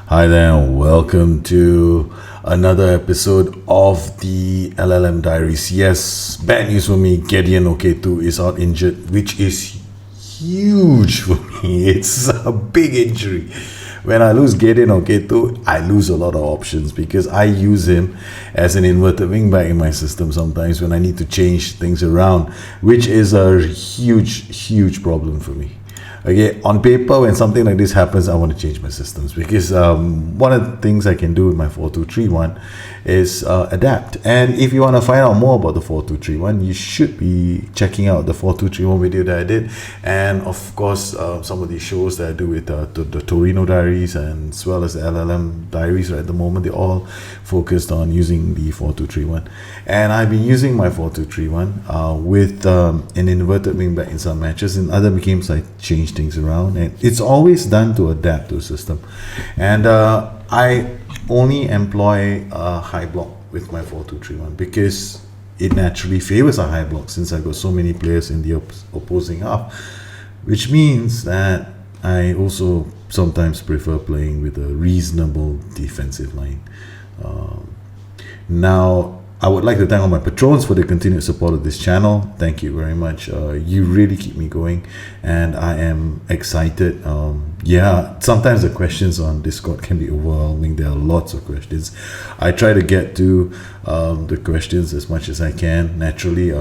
Hi there, and welcome to another episode of the LLM Diaries. Yes, bad news for me. Gideon Oketu is out injured, which is huge for me. It's a big injury. When I lose Gideon Oketu, I lose a lot of options because I use him as an inverted wingback in my system sometimes when I need to change things around, which is a huge problem for me. Okay, on paper, when something like this happens, I want to change my systems because one of the things I can do with my 4231 is adapt. And if you want to find out more about the 4231, you should be checking out the 4231 video that I did, and of course some of these shows that I do with the Torino Diaries and as well as the LLM Diaries. Right at the moment, they're all focused on using the 4231, and I've been using my 4231 with an inverted wingback in some matches. In other games, I changed things around, and it's always done to adapt to a system. And I only employ a high block with my 4231 because it naturally favors a high block since I got so many players in the opposing half, which means that I also sometimes prefer playing with a reasonable defensive line. Now, I would like to thank all my patrons for the continued support of this channel. Thank you very much. You really keep me going, and I am excited. Sometimes the questions on Discord can be overwhelming. There are lots of questions. I try to get to the questions as much as I can. Naturally,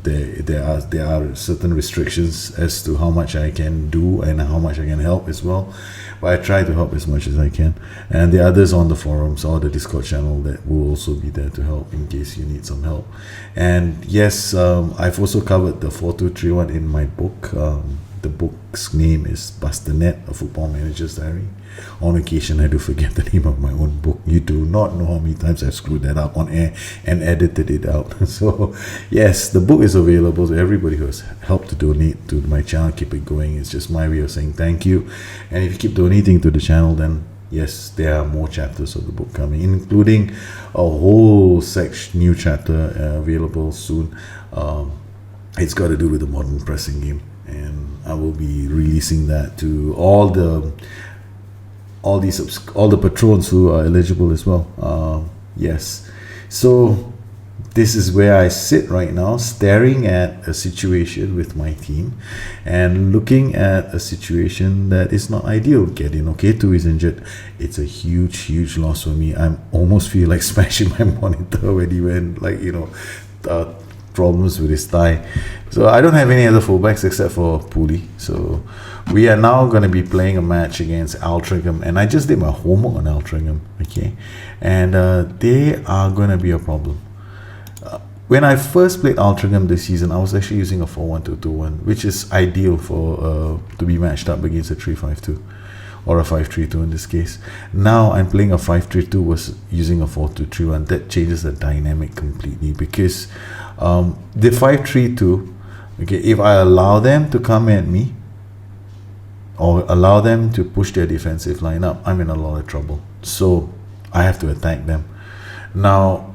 there are certain restrictions as to how much I can do and how much I can help as well. But I try to help as much as I can. And the others on the forums or the Discord channel that will also be there to help in case you need some help. And yes, I've also covered the 4231 in my book. The book's name is Busternet, A Football Manager's Diary. On occasion, I do forget the name of my own book. You do not know how many times I've screwed that up on air and edited it out. So, yes, the book is available to everybody who has helped to donate to my channel. Keep it going. It's just my way of saying thank you. And if you keep donating to the channel, then yes, there are more chapters of the book coming, including a whole new chapter available soon. It's got to do with the modern pressing game, and I will be releasing that to all the patrons who are eligible as well. Yes, so this is where I sit right now, staring at a situation with my team and looking at a situation that is not ideal. Gideon Oketu is injured. It's a huge loss for me. I almost feel like smashing my monitor when he went, problems with his thigh. So I don't have any other fullbacks except for Pooley. So we are now going to be playing a match against Altrincham, and I just did my homework on Altrincham, okay? And they are going to be a problem. When I first played Altrincham this season, I was actually using a 4-1-2-2-1, which is ideal for to be matched up against a 3-5-2 or a 5-3-2 in this case. Now I'm playing a 5-3-2 was using a 4-2-3-1. That changes the dynamic completely because the 5-3-2, okay, if I allow them to come at me or allow them to push their defensive line up, I'm in a lot of trouble. So I have to attack them. Now,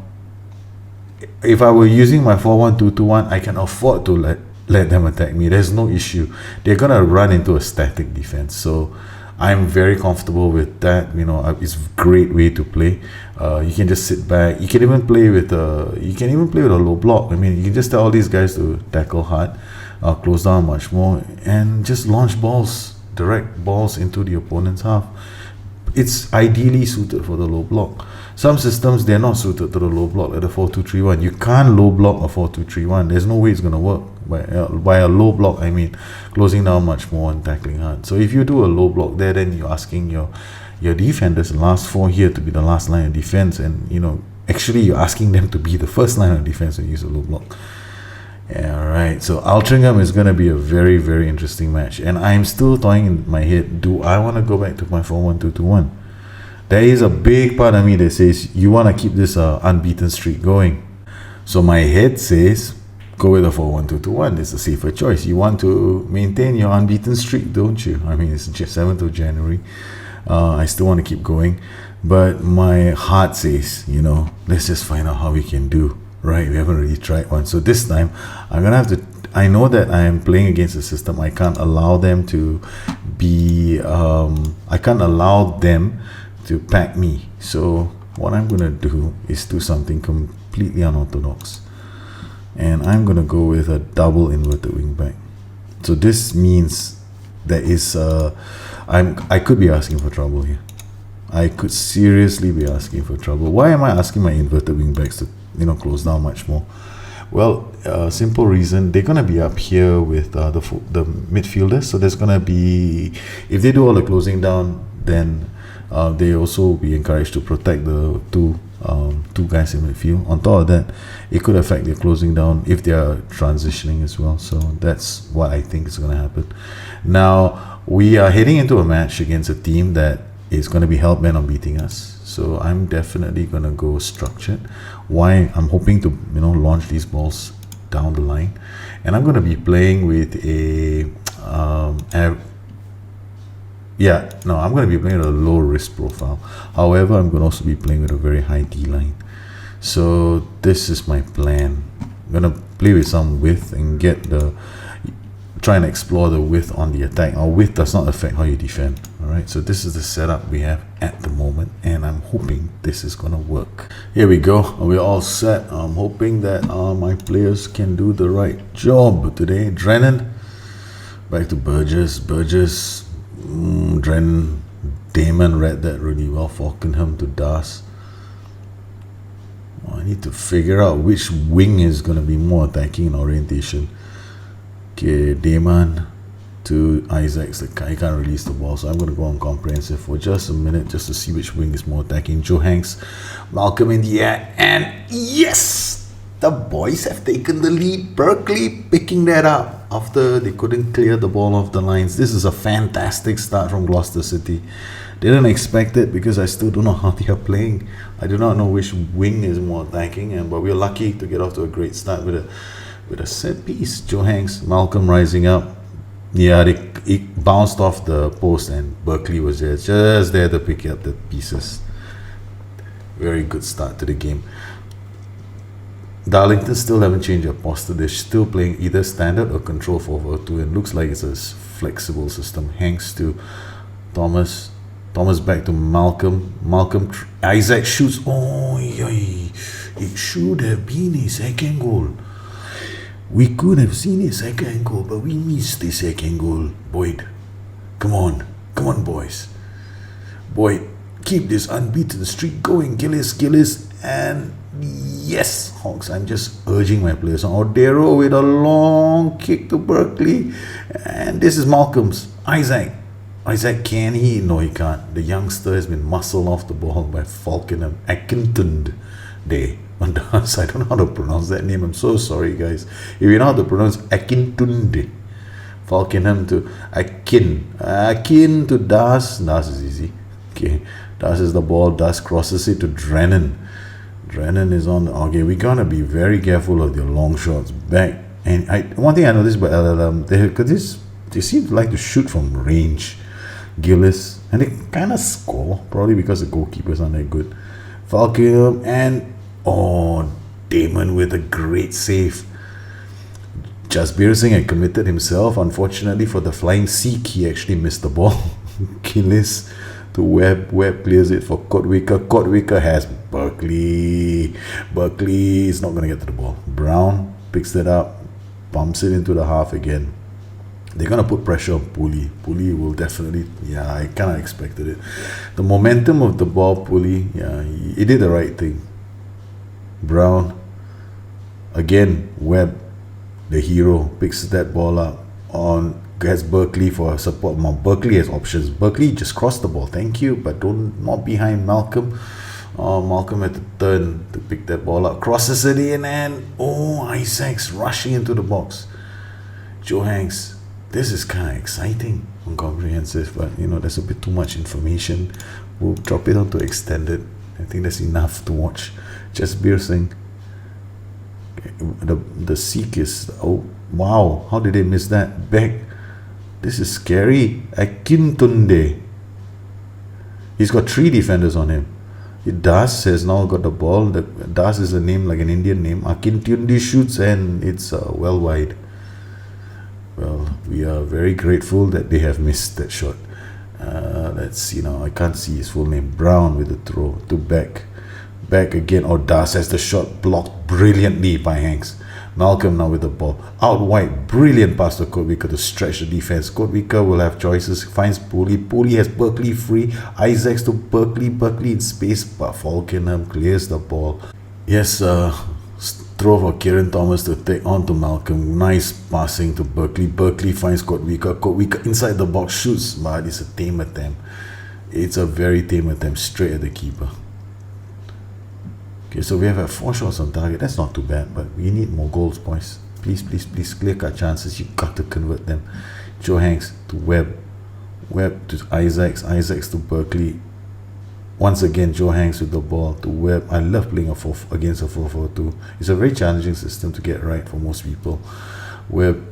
if I were using my 4-1-2-2-1, I can afford to let them attack me. There's no issue. They're gonna run into a static defense. So I'm very comfortable with that. It's a great way to play. You can just sit back. You can even play with a low block. I mean, you can just tell all these guys to tackle hard, close down much more, and just launch balls, direct balls into the opponent's half. It's ideally suited for the low block. Some systems, they're not suited to the low block, like the 4-2-3-1. You can't low block a 4-2-3-1. There's no way it's going to work. By a low block, I mean closing down much more and tackling hard. So if you do a low block there, then you're asking your defenders, the last four here, to be the last line of defense. And, actually you're asking them to be the first line of defense when you use a low block. Yeah, right. So Altrincham is going to be a very interesting match. And I'm still toying in my head, do I want to go back to my 4-1-2-2-1? There is a big part of me that says you want to keep this unbeaten streak going. So my head says go with a 4-1-2-2-1. It's a safer choice. You want to maintain your unbeaten streak, don't you? I mean, it's 7th of January. I still want to keep going. But my heart says, let's just find out how we can do. Right, we haven't really tried one. So this time, I'm going to have to I know that I am playing against a system. I can't allow them to to pack me. So what I'm gonna do is do something completely unorthodox, and I'm gonna go with a double inverted wing back. So this means there is I could be asking for trouble here. I could seriously be asking for trouble. Why am I asking my inverted wing backs to close down much more? Well, simple reason, they're gonna be up here with the midfielders. So there's gonna be, if they do all the closing down, then they also will be encouraged to protect the two guys in midfield. On top of that, it could affect their closing down if they are transitioning as well. So that's what I think is gonna happen. Now we are heading into a match against a team that is going to be hell-bent on beating us. So I'm definitely going to go structured. Why? I'm hoping to launch these balls down the line, and I'm going to be playing with I'm going to be playing with a low risk profile. However, I'm going to also be playing with a very high D line. So this is my plan. I'm going to play with some width and try and explore the width on the attack. Our width does not affect how you defend. Alright, so this is the setup we have at the moment, and I'm hoping this is gonna work. Here we go, we're all set. I'm hoping that my players can do the right job today. Drennan, back to Burgess. Drennan, Damon read that really well. Falkenham to Das. I need to figure out which wing is gonna be more attacking in orientation. Okay, Damon to Isaac's the guy, can't release the ball, so I'm going to go on comprehensive for just a minute just to see which wing is more attacking. Joe Hanks, Malcolm in the air, and yes, the boys have taken the lead. Berkeley picking that up after they couldn't clear the ball off the lines. This is a fantastic start from Gloucester City. Didn't expect it because I still don't know how they are playing. I do not know which wing is more attacking, but we're lucky to get off to a great start with a set piece. Joe Hanks, Malcolm rising up. Yeah, it bounced off the post, and Berkeley was just there to pick up the pieces. Very good start to the game. Darlington still haven't changed their posture. They're still playing either standard or control 4-4-2, and looks like it's a flexible system. Hanks to Thomas. Thomas back to Malcolm. Isaac shoots. Oh, it should have been his second goal. We could have seen his second goal, but we missed the second goal. Boyd, come on, boys. Boyd, keep this unbeaten streak going. Gillis, and yes, Hawks. I'm just urging my players on. Odero with a long kick to Berkeley, and this is Malcolm's. Isaac, can he? No, he can't. The youngster has been muscled off the ball by Falkenham. Akintunde Day. I don't know how to pronounce that name. I'm so sorry, guys. If you know how to pronounce Akintunde, Falkenham to Akin to Das. Das is easy. Okay, Das is the ball. Das crosses it to Drennan. Drennan is on. Okay, we gotta be very careful of their long shots back. And one thing I noticed about LLM, they seem to like to shoot from range. Gillis, and they kind of score, probably because the goalkeepers aren't that good. Falkenham and Damon with a great save. Jasbir Singh had committed himself. Unfortunately for the flying Sikh, he actually missed the ball. Gillis to Webb. Webb clears it for Kotwicker. Kotwicker has Berkeley. Berkeley is not going to get to the ball. Brown picks it up, bumps it into the half again. They're going to put pressure on Pooley. Pooley will definitely, I kind of expected it. The momentum of the ball, Pooley, he did the right thing. Brown, again, Webb, the hero, picks that ball up, gets Berkeley for support. Berkeley has options. Berkeley just crossed the ball, thank you, but not behind Malcolm. Malcolm had to turn to pick that ball up, crosses it in, and Isaac's rushing into the box. Joe Hanks, this is kind of exciting on comprehensive, but there's a bit too much information. We'll drop it onto extended. I think that's enough to watch. Jasbir Singh. The Sikh is, wow, how did they miss that? Back. This is scary. Akintunde. He's got 3 defenders on him. Das has now got the ball. Das is a name like an Indian name. Akintunde shoots, and it's well wide. Well, we are very grateful that they have missed that shot. Let's see now. I can't see his full name. Brown with the throw to back. Back again. Das has the shot blocked brilliantly by Hanks. Malcolm now with the ball. Out wide. Brilliant pass to Kotvika to stretch the defense. Kotvika will have choices. Finds Pooley. Pooley has Berkeley free. Isaacs to Berkeley. Berkeley in space. But Falkenham clears the ball. Yes, throw for Kieran Thomas to take on to Malcolm. Nice passing to Berkeley. Berkeley finds Kotvika. Kotvika inside the box shoots, but it's a tame attempt. It's a very tame attempt straight at the keeper. Okay, so we have 4 shots on target. That's not too bad, but we need more goals, boys. Please, please, please, clear cut chances. You got to convert them. Joe Hanks to Webb. Webb to Isaacs. Isaacs to Berkeley. Once again, Joe Hanks with the ball to Webb. I love playing against a 4-4-2. It's a very challenging system to get right for most people. Webb.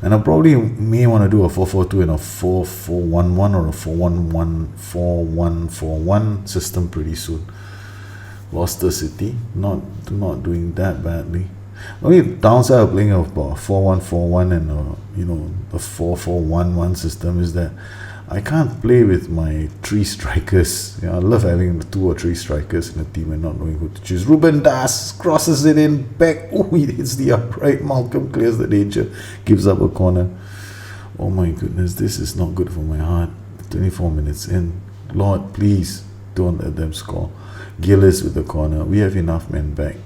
And I probably may want to do a 4-4-2 and a 4-4-1-1 or a 4-1-1-4-1-4-1 system pretty soon. Gloucester City, not doing that badly. Only downside of playing a 4-1-4-1 and a 4-4-1-1 system is that I can't play with my 3 strikers. I love having 2 or 3 strikers in a team and not knowing who to choose. Ruben Das crosses it in back. Oh, he hits the upright. Malcolm clears the danger, gives up a corner. Oh my goodness, this is not good for my heart. 24 minutes in. Lord, please don't let them score. Gillis with the corner. We have enough men back.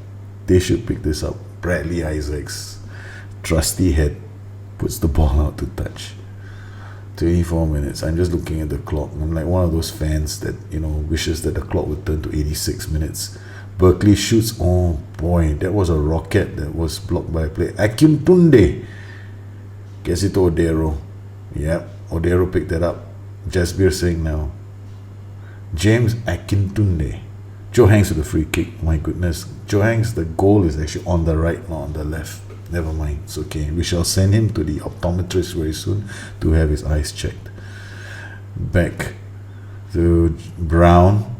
They should pick this up. Bradley Isaacs, trusty head, puts the ball out to touch. 24 minutes. I'm just looking at the clock. I'm like one of those fans that wishes that the clock would turn to 86 minutes. Berkeley shoots. Oh boy, that was a rocket that was blocked by a play. Akintunde gets it to Odero. Yep, Odero picked that up. Jasbir Singh now. James Akintunde. Joe Hanks with the free kick. My goodness. Joe Hanks, the goal is actually on the right, not on the left. Never mind. It's okay. We shall send him to the optometrist very soon to have his eyes checked. Back to Brown.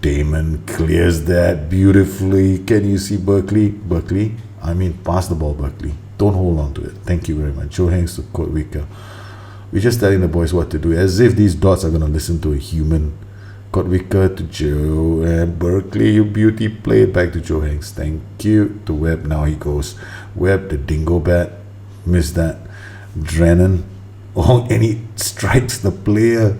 Damon clears that beautifully. Can you see Berkeley? Berkeley. Pass the ball, Berkeley. Don't hold on to it. Thank you very much. Joe Hanks to Kotvika. We're just telling the boys what to do, as if these dots are going to listen to a human. Kotvika to Joe and Berkeley, you beauty. Play it back to Joe Hanks. Thank you to Webb. Now he goes. Webb, the dingo bat. Missed that. Drennan. Oh, and he strikes the player.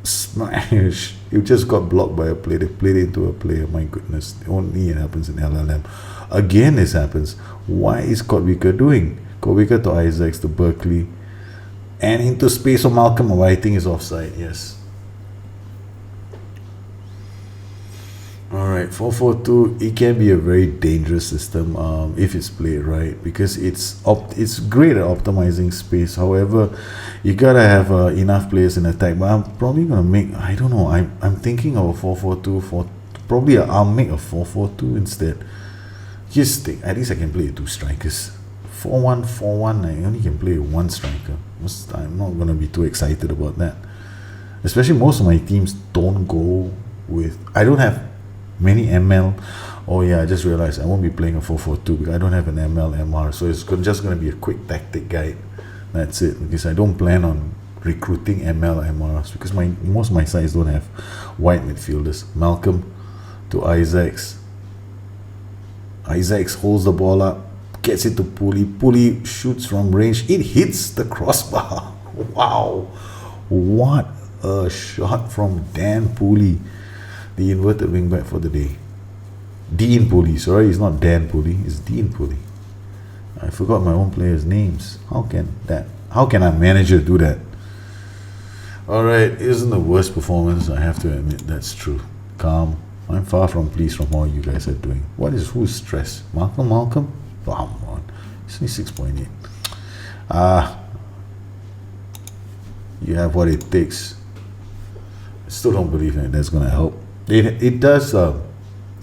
Smash. You just got blocked by a player. They played it into a player. My goodness. Only it happens in LLM. Again, this happens. Why is Kotvika doing? Kotvika to Isaacs to Berkeley. And into space of Malcolm. Oh, I think is offside. Yes. Alright, 4-4-2, it can be a very dangerous system if it's played right, because it's great at optimizing space. However, you gotta have enough players in attack. But I'm probably gonna make, I don't know, I'm thinking of a 4-4-2. Probably I'll make a 4-4-2 instead. Just think, at least I can play with 2 strikers. 4-1-4-1, I only can play with 1 striker. I'm not gonna be too excited about that. Especially most of my teams don't go with, I don't have many ML. Oh yeah, I just realized I won't be playing a 4-4-2 because I don't have an ML MR, so it's just going to be a quick tactic guide. That's it, because I don't plan on recruiting ML MRs because most of my sides don't have wide midfielders. Malcolm to Isaacs. Isaacs holds the ball up, gets it to Pooley. Pooley shoots from range. It hits the crossbar. Wow, what a shot from Dan Pooley, the inverted wingback for the day. Dean Pooley, sorry, it's not Dan Pooley, it's Dean Pooley. I forgot my own players' names. How can a manager do that? Alright, it isn't the worst performance, I have to admit, that's true. Calm. I'm far from pleased from all you guys are doing. Who's stressed? Malcolm? Come on. It's only 6.8. You have what it takes. I still don't believe in it. That's gonna help. It does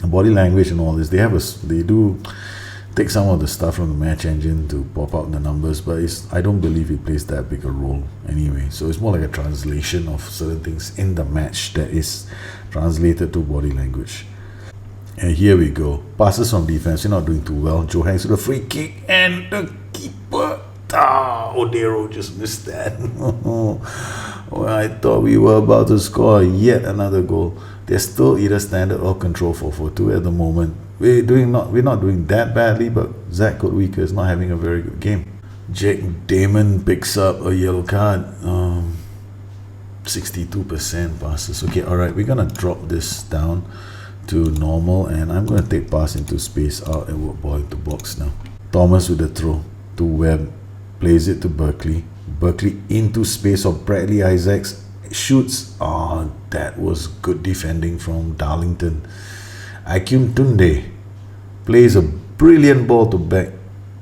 body language and all this. They do take some of the stuff from the match engine to pop out the numbers, but I don't believe it plays that big a role anyway. So it's more like a translation of certain things in the match that is translated to body language. And here we go. Passes from defense. You're not doing too well. Joe Hanks with a free kick, and the keeper, Odero just missed that. Well, I thought we were about to score yet another goal. They're still either standard or control 4-4-2 at the moment. We're not doing that badly, but Zach Kotwika is not having a very good game. Jake Damon picks up a yellow card. 62% passes. Okay, alright, we're gonna drop this down to normal, and I'm gonna take pass into space out and work ball into box now. Thomas with the throw to Webb, plays it to Berkeley. Berkeley into space of Bradley Isaacs, shoots. Oh, that was good defending from Darlington. Akim Tunde plays a brilliant ball to Beck.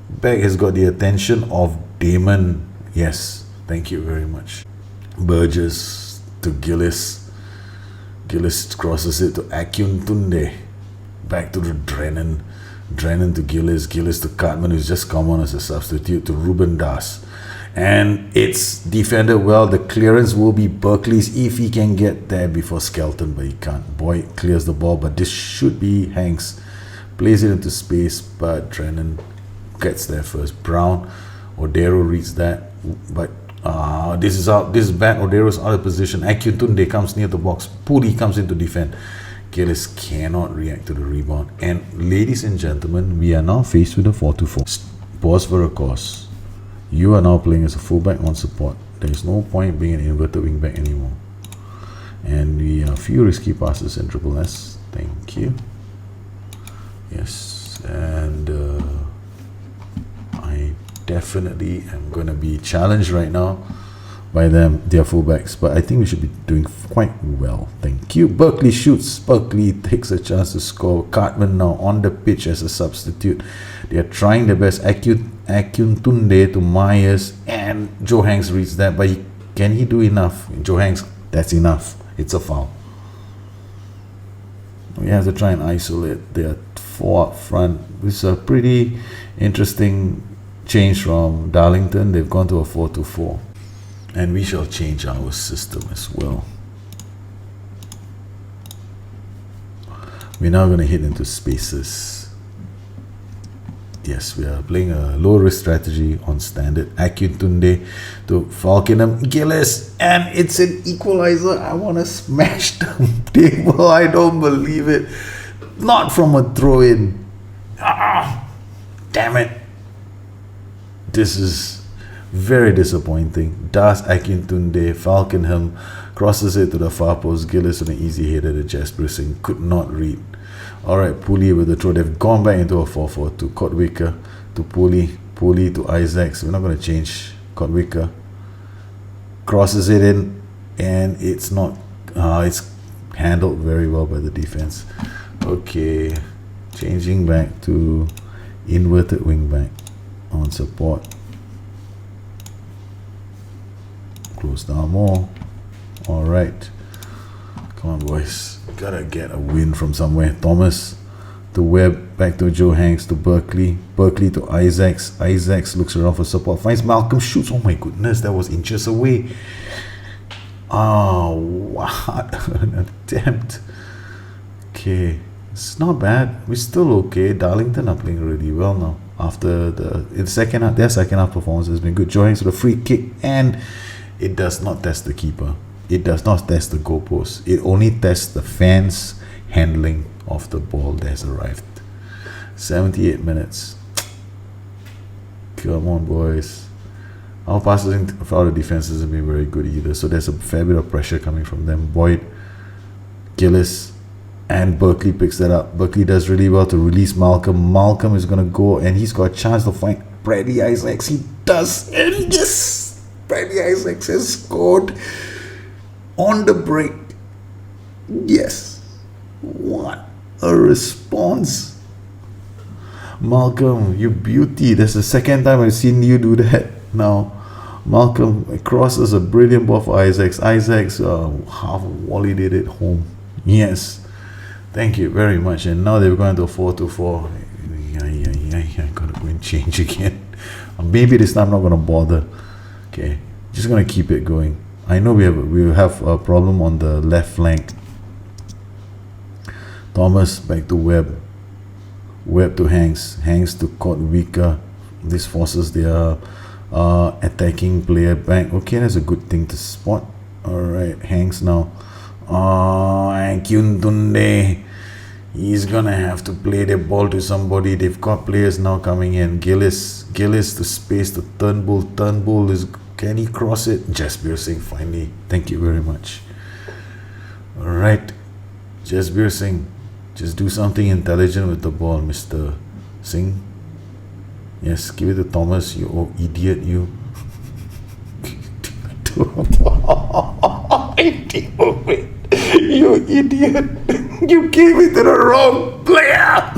Beck has got the attention of Damon. Yes, thank you very much. Burgess to Gillis. Gillis crosses it to Akim Tunde. Back to the Drennan. Drennan to Gillis. Gillis to Cartman, who's just come on as a substitute, to Ruben Das. And it's defended well. The clearance will be Berkeley's if he can get there before Skelton, but he can't. Boyd clears the ball, but this should be Hanks. Plays it into space, but Drennan gets there first. Brown, Odero reads that, but this is out. This is bad. Odero's out of position. Akintunde comes near the box. Puri comes in to defend. Gillis cannot react to the rebound. And ladies and gentlemen, we are now faced with a 4-4. Pause for a cause. You are now playing as a fullback on support. There is no point being an inverted wingback anymore. And we have a few risky passes in Triple S. Thank you. Yes, and I definitely am going to be challenged right now by them, their fullbacks, but I think we should be doing quite well. Thank you. Berkeley shoots. Berkeley takes a chance to score. Cartman now on the pitch as a substitute. They are trying their best. Akintunde to Myers, and Joe Hanks reads that, but can he do enough? Joe Hanks, that's enough. It's a foul. We have to try and isolate. There are 4 up front. It's a pretty interesting change from Darlington. They've gone to a 4-4. And we shall change our system as well. We're now going to hit into spaces. Yes, we are playing a low risk strategy on standard. Akintunde to Falkenham. Gillis, and it's an equalizer. I want to smash the table. I don't believe it. Not from a throw in. Damn it. This is very disappointing. Das Akintunde, Falkenham crosses it to the far post. Gillis on an easy header to Jasper Singh. Could not read. Alright, Pooley with the throw. They've gone back into a 4-4 Kotwika to Pooley. Pooley to Isaacs. We're not going to change. Kotwika crosses it in, and it's not. It's handled very well by the defense. Okay, changing back to inverted wing back on support. Close down more. Alright, come on boys, gotta get a win from somewhere. Thomas to Webb, back to Joe Hanks to Berkeley. Berkeley to Isaacs. Isaacs looks around for support, finds Malcolm, shoots. Oh my goodness, that was inches away. Oh, what an attempt. Okay, it's not bad. We're still okay. Darlington are playing really well now. After their second half performance has been good. Joe Hanks with a free kick, and it does not test the keeper. It does not test the goalpost. It only tests the fans' handling of the ball that has arrived. 78 minutes. Come on, boys. Our passing for the defense hasn't been very good either. So there's a fair bit of pressure coming from them. Boyd, Gillis, and Berkeley picks that up. Berkeley does really well to release Malcolm. Malcolm is going to go, and he's got a chance to find Bradley Isaacs. He does, and yes, Bradley Isaacs has scored on the break. Yes. What a response. Malcolm, you beauty. That's the second time I've seen you do that now. Malcolm crosses a brilliant ball for Isaacs. Isaacs half volleyed it home. Yes. Thank you very much. And now they're going to a 4-4. I gotta go and change again. Maybe this time I'm not gonna bother. Okay. Just gonna keep it going. I know we will have a problem on the left flank. Thomas back to Webb. Webb to Hanks. Hanks to Kotwika. This forces their attacking player back. Okay, that's a good thing to spot. Alright, Hanks now. Oh, and Kyuntunde. He's gonna have to play the ball to somebody. They've got players now coming in. Gillis to space to Turnbull. Turnbull is, can he cross it? Jasbir Singh finally. Thank you very much. Alright, Jasbir Singh, just do something intelligent with the ball, Mr. Singh. Yes, give it to Thomas, you old idiot, you. You idiot. You gave it to the wrong player.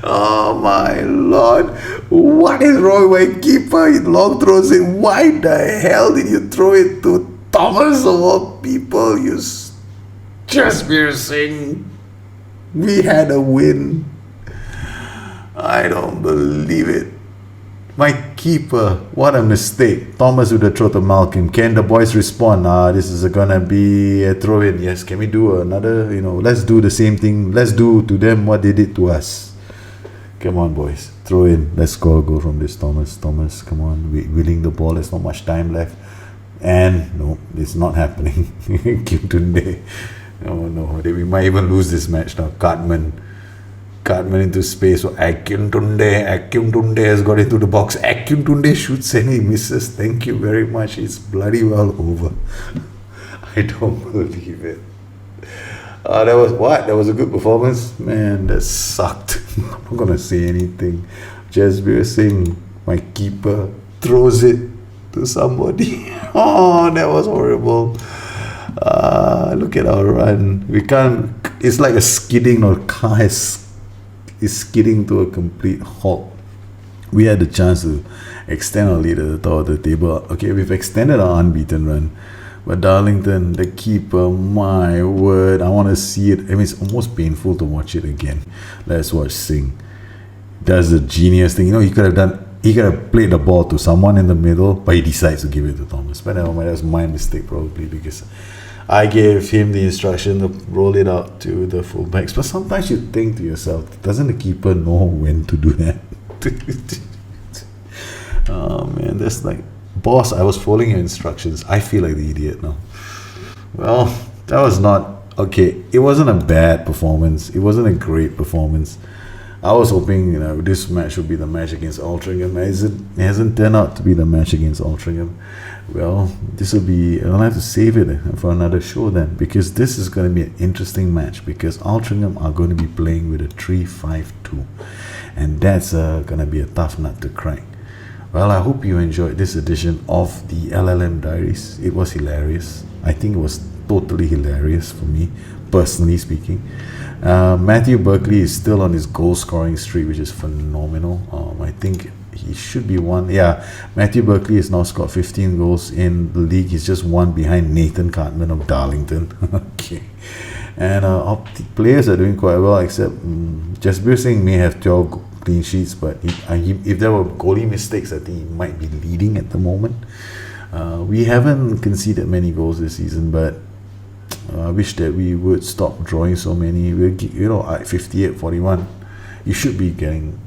Oh my lord. What is wrong with my keeper? He long throws it. Why the hell did you throw it to Thomas of all people? You Jasbir Singh. We had a win. I don't believe it. My keeper, what a mistake. Thomas would have thrown to Malcolm. Can the boys respond? This is gonna be a throw in. Yes, can we do another, let's do the same thing. Let's do to them what they did to us. Come on, boys. Throw in. Let's score a goal from this Thomas. Thomas, come on. Winning the ball. There's not much time left. And no, it's not happening. Tunde. Oh no, we might even lose this match now. Cartman into space. So Akintunde has got into the box. Akintunde shoots and he misses. Thank you very much. It's bloody well over. I don't believe it. That was what? That was a good performance? Man, that sucked. I'm not going to say anything. Jasbir Singh, my keeper, throws it to somebody. Oh, that was horrible. Look at our run. We can't. It's like a skidding, or car is skidding to a complete halt. We had the chance to extend our lead at the top of the table. Okay, we've extended our unbeaten run. But Darlington, the keeper, my word, I want to see it. I mean, it's almost painful to watch it again. Let's watch Singh. Does the genius thing. He could have played the ball to someone in the middle, but he decides to give it to Thomas. But never mind, that was my mistake probably, because I gave him the instruction to roll it out to the fullbacks. But sometimes you think to yourself, doesn't the keeper know when to do that? Oh man, that's like, boss, I was following your instructions. I feel like the idiot now. Well, that was not okay. It wasn't a bad performance. It wasn't a great performance. I was hoping this match would be the match against Altrincham. It hasn't turned out to be the match against Altrincham. Well, this will be, I'll have to save it for another show then, because this is going to be an interesting match, because Altrincham are going to be playing with a 3-5-2, and that's going to be a tough nut to crack. Well, I hope you enjoyed this edition of the LLM Diaries. It was hilarious. I think it was totally hilarious for me, personally speaking. Matthew Berkeley is still on his goal scoring streak, which is phenomenal. I think he should be one. Yeah, Matthew Berkeley has now scored 15 goals in the league. He's just one behind Nathan Cartman of Darlington. Okay. And the players are doing quite well, except Jasbir Singh may have 12 clean sheets, but if there were goalie mistakes, I think he might be leading at the moment. We haven't conceded many goals this season, but I wish that we would stop drawing so many. We're, at 58-41, you should be doing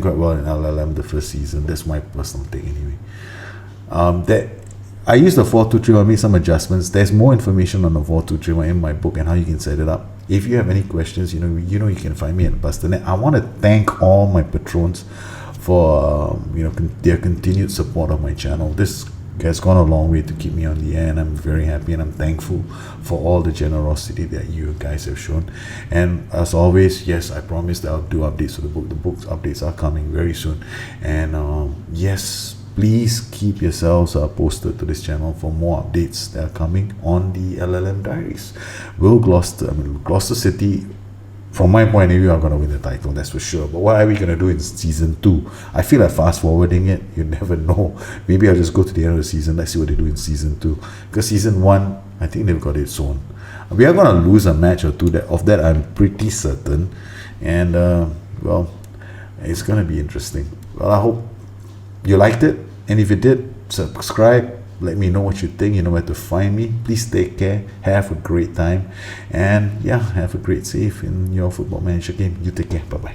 quite well in LLM the first season. That's my personal thing anyway. That I used the 4-2-3-1, made some adjustments. There's more information on the 4-2-3-1 in my book and how you can set it up. If you have any questions, you can find me at Busternet. I want to thank all my patrons for their continued support of my channel. This has gone a long way to keep me on the air, and I'm very happy and I'm thankful for all the generosity that you guys have shown. And as always, yes, I promise that I'll do updates to the book. The book's updates are coming very soon, and yes, please keep yourselves posted to this channel for more updates that are coming on the LLM Diaries. Gloucester City, from my point of view, are going to win the title, that's for sure. But what are we going to do in season 2? I feel like fast forwarding it. You never know. Maybe I'll just go to the end of the season. Let's see what they do in season 2. Because season 1, I think they've got it sewn. We are going to lose a match or two. Of that, I'm pretty certain. And, well, it's going to be interesting. Well, I hope you liked it. And if you did, subscribe. Let me know what you think. You know where to find me. Please take care. Have a great time. And yeah, have a great save in your Football Manager game. You take care. Bye-bye.